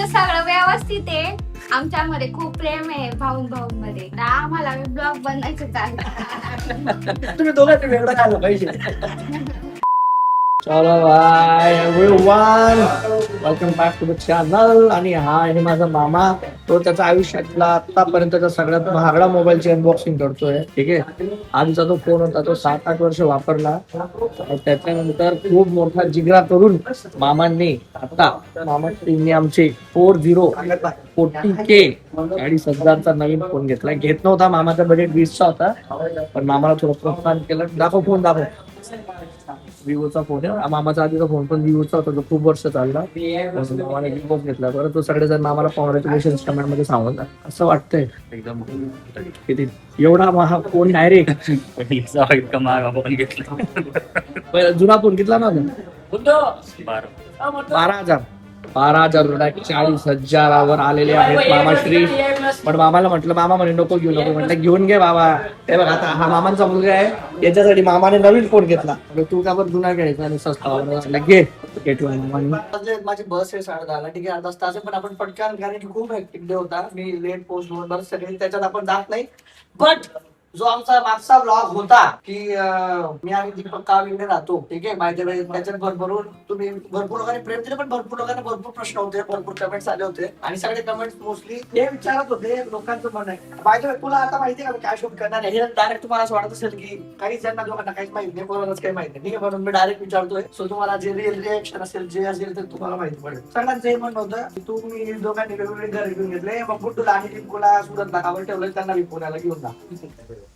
तुमचं सगळं व्यवस्थित आहे. आमच्यामध्ये खूप प्रेम आहे भाऊ मध्ये. आम्हाला ब्लॉग बनवायचं चालू. तुम्ही दोघांनी वेगळं झालं पाहिजे. चलो bye everyone, welcome back to the channel. आणि हा आहे माझा मामा. तो त्याच्या आयुष्यातला आतापर्यंतचा सगळ्यात महागडा मोबाईलची अनबॉक्सिंग करतोय. ठीक आहे, आमचा तो फोन होता तो 7-8 वर्ष वापरला. त्याच्यानंतर खूप मोठा जिगरा करून मामांनी आता मामांनी आमचे 40K 40,000चा नवीन फोन घेतला. घेत नव्हता, मामाचा बजेट 20चा होता, पण मामाला थोडं प्रोत्साहन केलं. दाखव फोन, दाखव. विवोचा फोन आहे. मामाचा आधीचा फोन पण विवोचा होता, जो खूप वर्ष चालला. मामाने विवो घेतला. बरं, तो सगळेजण मामाला कॉंग्रॅच्युलेशन कमेंट मध्ये सांगतात. असं वाटतंय एकदम किती एवढा महाग फोन डायरेक्ट जुना फोन घेतला ना 12,000 40,000वर आलेले आहेत मामाश्री. पण मामाला म्हटलं, मामा म्हणे नको घेऊ नको. म्हटलं घेऊन घे बाबा. हे बघ, आता हा मामांचा मुलगा आहे, याच्यासाठी मामाने नवीन फोन घेतला. तू का पण जुना घ्यायचा आणि सस्ता घे. माझी बस आहे 10:30ला. ठीक आहे, अर्धा तास आहे, पण आपण पटकन, कारण की खूप हेक्टिक डे होता. मी लेट पोहोचलो, बरं सगळे त्याच्यात आपण जात नाही. बट जो आमचा मागचा ब्लॉग होता की मी आणि दीपक कावीकडे राहतो, ठीक आहे, माहिती आहे, त्याच्यात भरभरून तुम्ही भरपूर लोकांनी प्रेम दिले, पण भरपूर लोकांना भरपूर प्रश्न होते, भरपूर कमेंट्स आले होते. आणि सगळे कमेंट्स मोस्टली हे विचारत होते, लोकांचं म्हणणं आहे माहिती तुला आता माहिती आहे का काय शूट करणार आहे. हे डायरेक्ट तुम्हाला असं वाटत असेल की काही ज्यांना लोकांना काहीच माहिती नाही, कोणालाच काही माहिती नाही, ठीक आहे, म्हणून मी डायरेक्ट विचारतोय. सो तुम्हाला जे रिअल रिएक्शन असेल, जे असेल ते तुम्हाला माहिती पडेल. सगळ्यांचं हे म्हणणं होतं की तुम्ही दोघांनी वेगवेगळे घर घेऊन घेतले, मग गुड्डूला आणि टिंकूला सुरतला कावर ठेवलं, त्यांना मी पुण्याला घेऊन जा.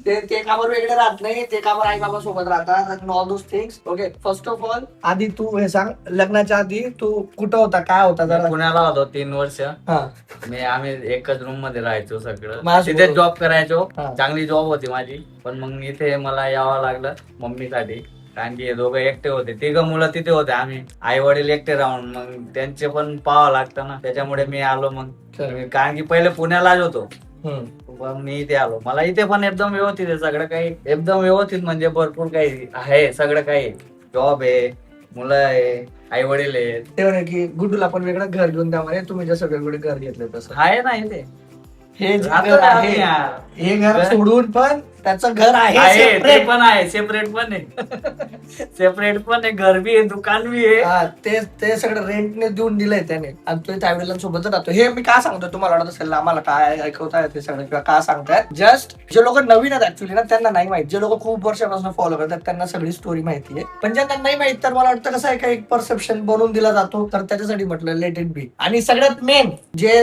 ते कामावर वेगळे राहत नाही, ते कामावर आई बाबा सोबत राहतात. All those things. Okay, first of all आधी तू हे सांग, लग्नाच्या आधी तू कुठं होता, काय होता जरा. पुण्याला होतो 3 वर्ष. हा, आम्ही एकच रूम मध्ये राहायचो सगळं. माझ्यासोबत. तिथे जॉब करायचो. हा. चांगली जॉब होती माझी, पण मग इथे मला यावं लागलं मम्मीसाठी. कारण की हे दोघं एकटे होते, 3 मुलं तिथे होते. आम्ही आई वडील एकटे राहून मग त्यांचे पण पाहावं लागतं ना, त्याच्यामुळे मी आलो. मग कारण की पहिले पुण्यालाच होतो, पण मी इथे आलो. मला इथे पण एकदम व्यवस्थित आहे सगळं काही, एकदम व्यवस्थित म्हणजे भरपूर काही आहे, सगळं काही. जॉब आहे, मुलं आहे, आई वडील आहेत. ते म्हणे की गुड्डूला पण वेगळं घर घेऊन द्या म्हणे, तुम्ही जसं वेगवेगळे घर घेतले तसं. आहे ना इथे, हे जे राहतो घर ना आहे, आम्ही यार. हे घर सोडून पण त्याचं घर आहे आहे, ते separate. पण आहे, सेपरेट पण आहे. सेपरेट पण आहे, घर बी आहे, दुकान बी आहे. हा, ते सगळं रेंटने देऊन दिलंय त्याने, आणि तो त्या वडिलांसोबत राहतो. हे मी काय सांगतो, तुम्हाला वाटत असेल आम्हाला काय ऐकवताय ते सगळं किंवा काय सांगतायत. जस्ट जे लोक नवीन आहेत ऍक्च्युली ना, त्यांना नाही माहित. जे लोक खूप वर्षापासून फॉलो करतात त्यांना सगळी स्टोरी माहिती आहे, पण ज्यांना नाही माहित, तर मला वाटतं कसं आहे का, एक परसेप्शन बनवून दिला जातो, तर त्याच्यासाठी म्हटलं लेट इट बी. आणि सगळ्यात मेन जे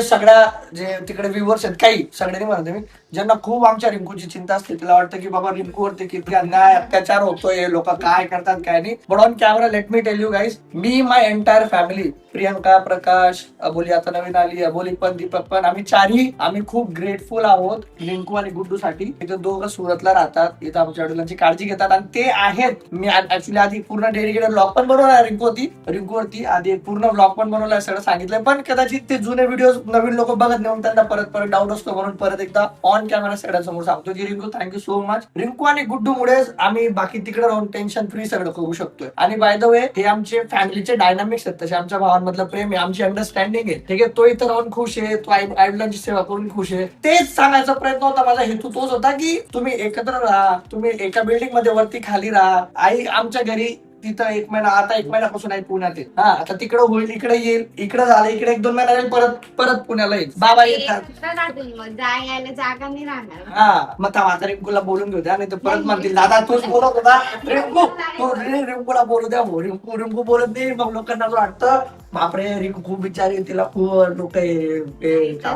तिकडे व्ह्युअर्स आहेत, काही सगळ्यांनी म्हणते मी, ज्यांना खूप आमच्या रिंकूची चिंता असते, तिला वाटतं की बाबा रिंकूवरती किती अन्याय अत्याचार होतोय, लोक काय करतात काय नाही. But on camera let me tell you guys, मी my entire family, Priyanka, Prakash, Aboli आता नवीन आली, अबोली पण, दीपक पण, आम्ही खूप ग्रेटफुल आहोत रिंकू आणि गुड्डूसाठी. इथे दोघं सुरतला राहतात, इथं आमच्या वडिलांची काळजी घेतात, आणि ते आहेत. मी ऍक्च्युली आधी पूर्ण डेडिकेटेड ब्लॉग पण बनवला रिंकूवरती आधी एक पूर्ण ब्लॉग पण बनवलाय, सगळं सांगितलंय. पण कदाचित ते जुने व्हिडिओ नवीन लोक बघत नाही, त्यांना परत डाऊट असतो, म्हणून परत एकदा ऑन कॅमेरा सगळ्यांसमोर सांगतो की Rinku, thank you so much. Rinku आणि गुड्डू मुळे आम्ही बाकी तिकडे राहून टेन्शन फ्री सगळं करू शकतोय. आणि बाय द वे, हे आमचे फॅमिलीचे डायनामिक्स आहेत, तसे आमच्या भावांमधलं प्रेम आहे, आमची अंडरस्टँडिंग आहे, ठीक आहे. तो इथं राहून खुश आहे, तो आईवडिलांची सेवा करून खुश आहे. तेच सांगायचा प्रयत्न होता, माझा हेतू तोच होता की तुम्ही एकत्र राहा, तुम्ही एका बिल्डिंग मध्ये वरती खाली राहा. आई आमच्या घरी तिथं 1 महिना, आता 1 महिन्यापासून आहे पुण्यात. हा, आता तिकडं होईल, इकडे येईल, इकडे झालं, इकडे 1-2 महिना येईल, परत पुण्याला येईल. बाबा येतात, मग जायला जागा नाही राहणार. हा, मग आता रिंकूला बोलून घेऊ द्या, नाही तर परत म्हणतील दादा तूच बोलत होता. रिंकूला बोलू द्या. रिंकू बोलत नाही, मग लोकांना असं वाटतं बापरे रिंकू खूप बिचारी, तिला खूप लोक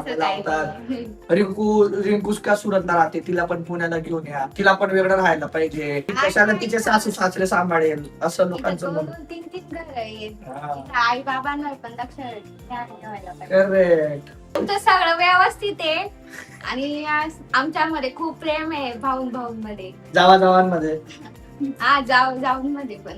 लावतात. रिंकू का सुरतला राहते, तिला पण पुण्याला घेऊन या, तिला पण वेगळं राहायला पाहिजे, कशाला तिचे सासू सासरे सांभाळेल, असं लोकांचं म्हणून. 3 घर आहेत, आई बाबांना पण लक्ष ठेवायला पाहिजे. करेक्ट. तुमचं सगळं व्यवस्थित आहे, आणि आमच्यामध्ये खूप प्रेम आहे भाऊ मध्ये. जावांमध्ये हा, जाऊन मध्ये पण.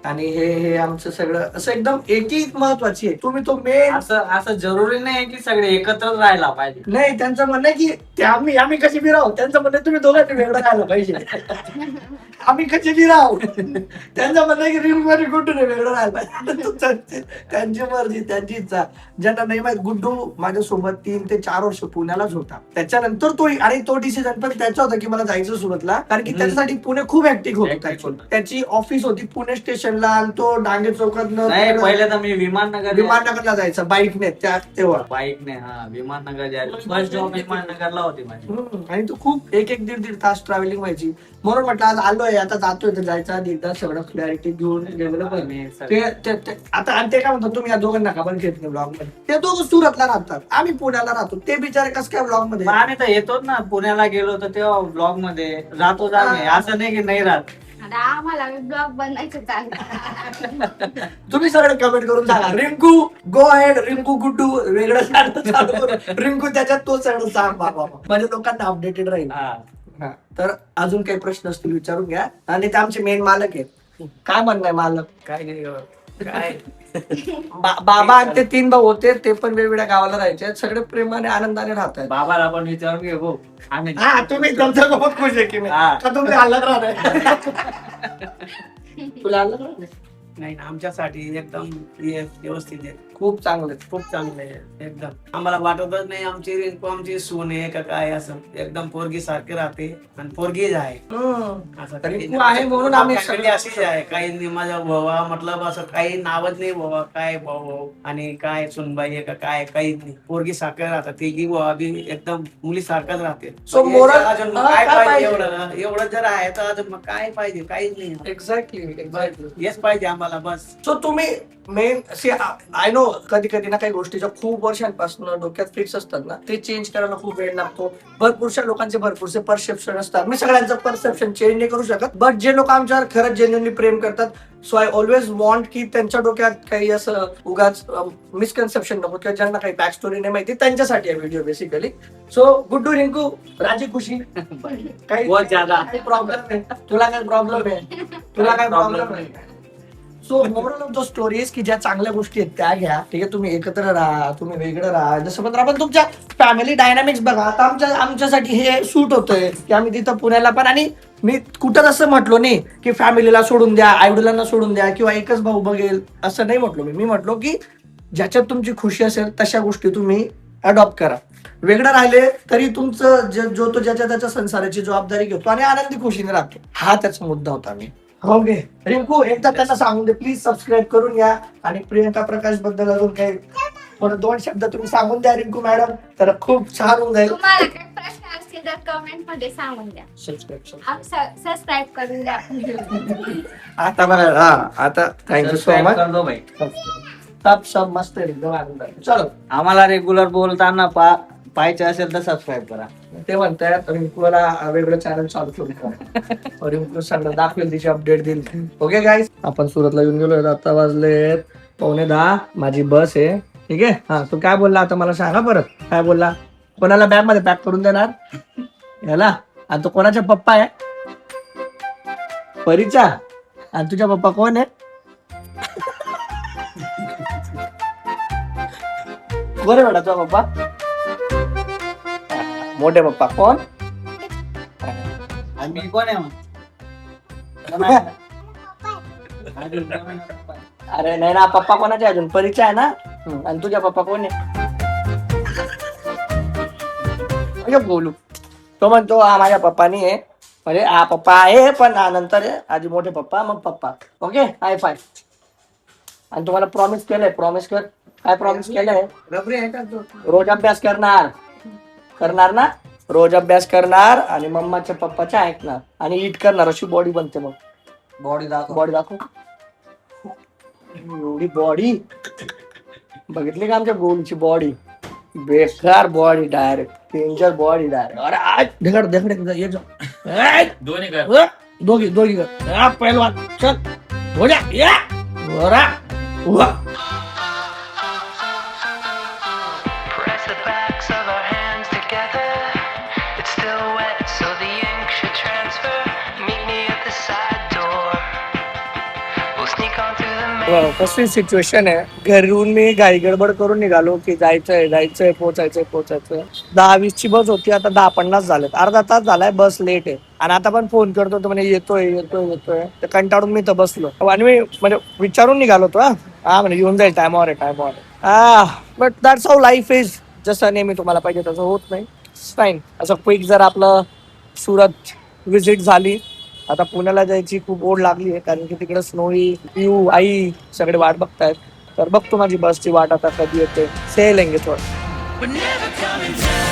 आणि हे आमचं सगळं असं एकदम एकी महत्वाची आहे. तुम्ही तो मेन असं जरुरी नाही की सगळे एकत्र राहायला पाहिजे. नाही, त्यांचं म्हणणं आहे की ते आम्ही कशी बी राहू. त्यांचं म्हणणं आहे तुम्ही दोघांनी वेगळं राहायला पाहिजे. आम्ही कशी बी राहू. त्यांचं म्हणणं आहे की रिंकू आणि गुड्डू वेगळं राहायला पाहिजे. त्यांची मर्जी, त्यांची इच्छा. ज्यांना नाही माहित, गुड्डू माझ्यासोबत 3 ते 4 वर्ष पुण्यालाच होता. त्याच्यानंतर तो डिसिजन पण त्याचा होता की मला जायचं सुरतला, कारण की त्याच्यासाठी पुणे खूप हॅक्टिक होतं. त्याची ऑफिस होती पुणे स्टेशनला आणि तो डांगे चौकात नाही, पहिले तर मी विमाननगरला जायचा बाईकने तेव्हा. बाईकने. हा, विमाननगर फर्स्ट जॉब विमाननगरला होती माझी. आणि तो खूप एक दीड तास ट्रॅव्हलिंग व्हायची. म्हणून म्हटलं आज आलोय, आता जातोय, तर जायचं आधी एकदा सगळं क्लॅरिटी घेऊन गेलेलं पाहिजे. आता आणि ते काय म्हणतात, तुम्ही या दोघांना का पण घेत नाही ब्लॉग मध्ये. ते दोघं सुरतला राहतात, आम्ही पुण्याला राहतो. ते बिचारे कसं काय ब्लॉग मध्ये. आम्ही तर येतो ना, पुण्याला गेलो तर तेव्हा ब्लॉग मध्ये राहतो. असं नाही की नाही राहत. आता आम्हाला ब्लॉग बनवायचं चालू. तुम्ही सगळे कमेंट करून सांगा, रिंकू गो हेड, रिंकू गुड्डू वेगळं चालू करू, रिंकू त्याच्यात तो सगळं सांग बाबा, म्हणजे लोकांना अपडेटेड राहील. हा, तर अजून काही प्रश्न असतील विचारून घ्या. आणि ते आमचे मेन मालक आहेत. काय म्हणणं आहे मालक? काय नाही काय बाबा आणि ते 3 भाऊ होते, ते पण वेगवेगळ्या गावाला राहायचे. सगळे प्रेमाने आनंदाने राहतात. बाबाला पण विचारून घे भाऊ. हा, तुम्ही तुमच्या सोबत खुश आहे की मी का तुम्ही अलग राहणार. तुला अलग राहणार नाही ना, आमच्यासाठी एकदम व्यवस्थित आहे. खूप चांगलं. खूप चांगलं आहे एकदम. आम्हाला वाटतच नाही आमची रिंकू आमची सून आहे का काय. असं एकदम पोरगी सारखी राहते आणि पोरगीच आहे. असं काही रिंकू आहे म्हणून आम्ही family अशीच आहे. काही माझा भावा मतलब असं काही नावच नाही भावा, काय भाऊ आणि काय सुनबाई आहे का काय, काहीच नाही. पोरगी सारखं राहतात. तिघी भावा बी एकदम मुली सारखंच राहते. So moral- अजून मग काय पाहिजे. एवढं जर आहे तर अजून मग काय पाहिजे, काहीच नाही. एक्झॅक्टली. हेच पाहिजे आम्हाला बस. सो तुम्ही मेन आय नो कधी कधी ना काही गोष्टीच्या खूप वर्षांपासून डोक्यात फिक्स असतात ना, ते चेंज करायला खूप वेळ लागतो. भरपूरशा लोकांचे भरपूरसे परसेप्शन असतात. मी सगळ्यांचं परसेप्शन चेंज नाही करू शकत, बट जे लोक आमच्यावर खरंच जेन्युअनली प्रेम करतात, सो आय ऑलवेज वॉन्ट की त्यांच्या डोक्यात काही असं उगाच मिसकन्सेप्शन नको, किंवा ज्यांना काही बॅक स्टोरी नाही माहिती त्यांच्यासाठी हा video basically. So Guddu, Rinku, राजी खुशी, काही प्रॉब्लेम नाही. तुला काय प्रॉब्लेम आहे? तुला काय प्रॉब्लेम नाही. So moral of the story की ज्या चांगल्या गोष्टी आहेत त्या घ्या. ठीक आहे, तुम्ही एकत्र राहा, तुम्ही वेगळं राहा. जसं पण आपण तुमच्या फॅमिली डायनामिक्स बघा. आता आमच्यासाठी हे सूट होतंय की आम्ही तिथं पुण्याला पण, आणि मी कुठं असं म्हटलो नाही की फॅमिलीला सोडून द्या, आईवडिलांना सोडून द्या, किंवा एकच भाऊ बघेल असं नाही म्हटलो मी म्हटलो की ज्याच्यात तुमची खुशी असेल तशा गोष्टी तुम्ही अडॉप्ट करा. वेगळं राहिले तरी तुमचं जो तो ज्याच्या त्याच्या संसाराची जबाबदारी घेतो आणि आनंदी खुशीने राहतो. हा त्याचा मुद्दा होता. मी ओके रिंकू, एकदा त्यांना सांगून दे प्लीज सबस्क्राईब करून घ्या. आणि प्रियंका प्रकाश बद्दल अजून काही थोडं 2 शब्द तुम्ही सांगून द्या रिंकू मॅडम, तर खूप छान होऊन जाईल. तुम्हाला काही प्रश्न असतील तर कमेंट मध्ये सांगून द्या. सबस्क्राईब करून द्या. आता बघा, आता थँक्यू सो मच. करतो भाई. सब मस्त आहे एकदम आनंदाने. चलो, आम्हाला रेग्युलर बोलताना पाहायचे असेल तर सबस्क्राईब करा. ते म्हणतात रिंकूला वेगळं चॅनल चालू करू. रिंकू सगळं दाखवेल, तिची अपडेट देईल. ओके गाईज, आपण सुरतला येऊन गेलो. आता वाजलेत 9:45. माझी बस आहे. ठीक आहे. हा, तू काय बोलला आता मला सांगा परत. काय बोलला? कोणाला बॅग मध्ये पॅक करून देणार याला? आणि तो कोणाचा पप्पा आहे? परीचा. आणि तुझा पप्पा कोण आहे? बरे बेटा तुझा पप्पा? मोठे पप्पा कोण? आणि मी कोण आहे मग? अरे नाही ना, पप्पा कोणाचे अजून? परिचय आहे ना. आणि तुझ्या पप्पा कोण आहे? बोलू. तो म्हणतो हा माझ्या पप्पानी आहे. म्हणजे हा पप्पा आहे पण नंतर आहे. आधी मोठे पप्पा मग पप्पा. ओके, हाय फाय. आणि तुम्हाला प्रॉमिस केलंय, प्रॉमिस कर. काय प्रॉमिस केलंय? रोज अभ्यास करणार ना. रोज अभ्यास करणार आणि मम्माच्या पप्पाच्या ऐकणार आणि ईट करणार. अशी बॉडी बनते. मग बॉडी दाखव. एवढी बॉडी बघितली का आमच्या गोलची बॉडी? बेकार body, direct danger body direct. अरे आज ढेकड दोघी कर. पहिलवान चल हो जा. या वरा वा. Press the backs of our hands together. It's still wet, so the ink should transfer. Meet me at the side door. We'll sneak कसली सिच्युएशन आहे. घरून मी घाई गडबड करून निघालो की जायचंय पोचायचंय 10:20 बस होती, आता 10:50 झालेत, अर्धा तास झालाय बस लेट आहे. आणि आता पण फोन करतो तो म्हणे येतोय. तर कंटाळून मी तर बसलो आणि मी म्हणजे विचारून निघालो होतो. हा म्हणजे येऊन जाईल टायमावर आहे. But that's how life is. जसं नेहमी तुम्हाला पाहिजे तसं होत नाही. फाईन. असं क्विक जर आपलं सुरत विजिट झाली. आता पुण्याला जायची खूप ओढ लागली आहे, कारण की तिकडे स्नोई पिऊ आई सगळे वाट बघतायत. तर बघतो माझी बसची वाट आता कधी येते. से लेंगे थोडं. We're never coming down.